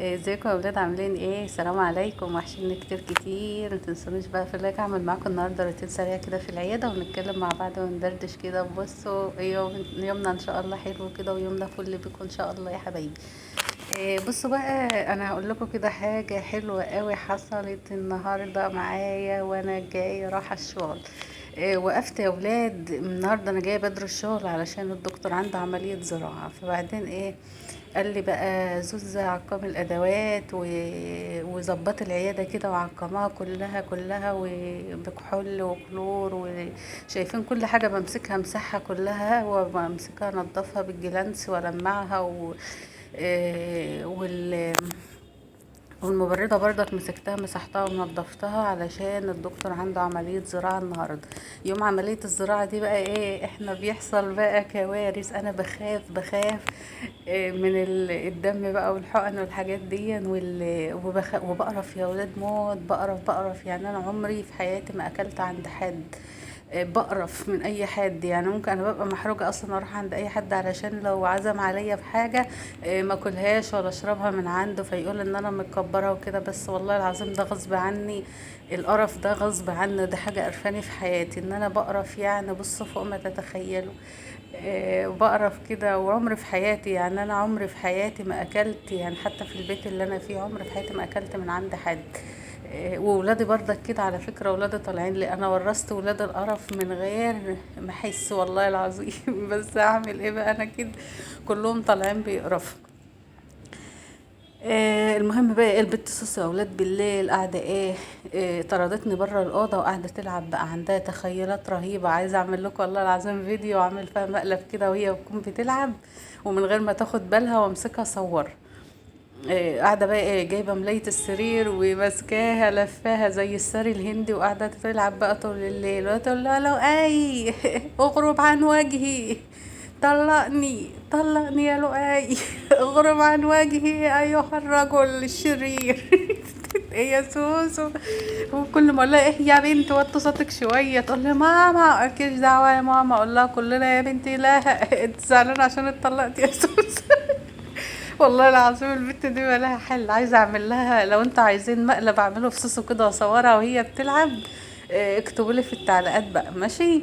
ازيكم يا ولاد؟ عاملين ايه؟ السلام عليكم، وحشين كتير كتير. متنسونيش بقى في اللايك. اعمل معاكم النهارده روتين سريع كده في العياده، ونتكلم مع بعض وندردش كده. بصوا يومنا ان شاء الله حلو كده، ويومنا فل بيكم ان شاء الله يا حبايبي. بصوا بقى، انا هقول لكم كده حاجه حلوه قوي حصلت النهارده معايا وانا جايه رايحه الشغل. وقفت يا ولاد النهارده، انا جايه بدري الشغل علشان الدكتور عنده عمليه زراعه. فبعدين ايه؟ قال لي بقى زوزة عقام الادوات وظبط العياده كده، وعقمها كلها كلها، وبكحول وكلور، وشايفين كل حاجه بمسكها امسحها كلها، وبمسكها انضفها بالجلانس والمعها وال والمبردة برضك مسكتها مسحتها ونضفتها علشان الدكتور عنده عملية زراعة النهاردة. يوم عملية الزراعة دي بقى ايه؟ احنا بيحصل بقى كوارث. انا بخاف من الدم بقى والحقن والحاجات دي وبقرف يا ولاد موت. بقرف يعني. انا عمري في حياتي ما اكلت عند حد. بقرف من اي حد يعني. ممكن انا ببقى محروجه اصلا اروح عند اي حد علشان لو عزم عليا بحاجه ما اكلهاش ولا اشربها من عنده، فيقول ان انا متكبره وكده. بس والله العظيم ده غصب عني. القرف ده غصب عني. ده حاجه قرفاني في حياتي ان انا بقرف يعني. بص فوق ما تتخيلوا. بقرف كده. وعمري في حياتي يعني، انا عمري في حياتي ما اكلت يعني، حتى في البيت اللي انا فيه عمري في حياتي ما اكلت من عند حد. وولادي برضك كده على فكرة. ولادي طالعين لي، انا ورثت ولاد القرف من غير ما احس والله العظيم. بس اعمل ايه بقى انا كده؟ كلهم طالعين بيقرفوا. المهم بقى إيه، البت صوصي يا اولاد بالليل قاعده ايه، طردتني بره الاوضه وقاعده تلعب بقى. عندها تخيلات رهيبه. عايزه اعمل لكم والله العظيم فيديو واعمل فيها مقلب كده وهي بتكون بتلعب، ومن غير ما تاخد بالها وامسكها اصور. قاعده بقى ايه، جايبه ملايه السرير وماسكاها لفاها زي الساري الهندي، وقاعده تلعب بقى طول الليل، وتقول لها لو اي اغرب عن وجهي، طلقني يا لؤي. اغرب عن وجهي ايها الرجل الشرير. ايه يا سوسو؟ وكل ما اقول لها ايه يا بنت وطي صوتك شويه، تقول لي ماما مالكيش دعوه يا ماما. اقول لها كلنا يا بنتي لا. انت زعلانه عشان اتطلقت يا سوسو؟ والله العظيم البت دي مالها حل. عايزه اعمل لها، لو انتوا عايزين مقلب اعمله في سوسو كده واصورها وهي بتلعب. اكتبوا لي في التعليقات بقى، ماشي؟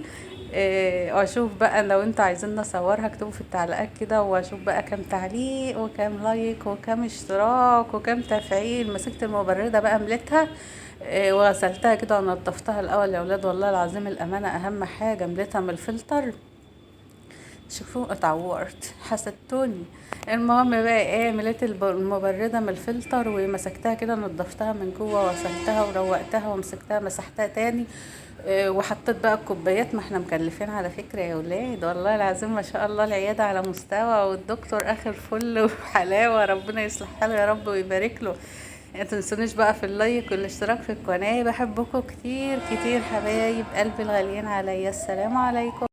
واشوف بقى لو انتوا عايزين نصورها، اكتبوا في التعليقات كده، واشوف بقى كام تعليق وكام لايك وكام اشتراك وكام تفعيل. مسكت المبردة بقى مليتها، وغسلتها كده ونضفتها الاول يا ولاد. والله العظيم الامانه اهم حاجه، مليتها من الفلتر. شوفوا اتعورت، حسدتوني. المهم بقى ايه، مليت المبردة من الفلتر ومسكتها كده، نضفتها من جوه وغسلتها وروقتها ومسكتها مسحتها تاني. وحطيت بقى الكوبايات. ما احنا مكلفين على فكرة يا ولاد، والله العظيم ما شاء الله العيادة على مستوى، والدكتور اخر فل وحلاوة. ربنا يصلح حاله يا رب ويبارك له. ما تنسونيش بقى في اللايك والاشتراك في القناة. بحبكم كتير كتير حبايب قلبي الغاليين عليا. السلام عليكم.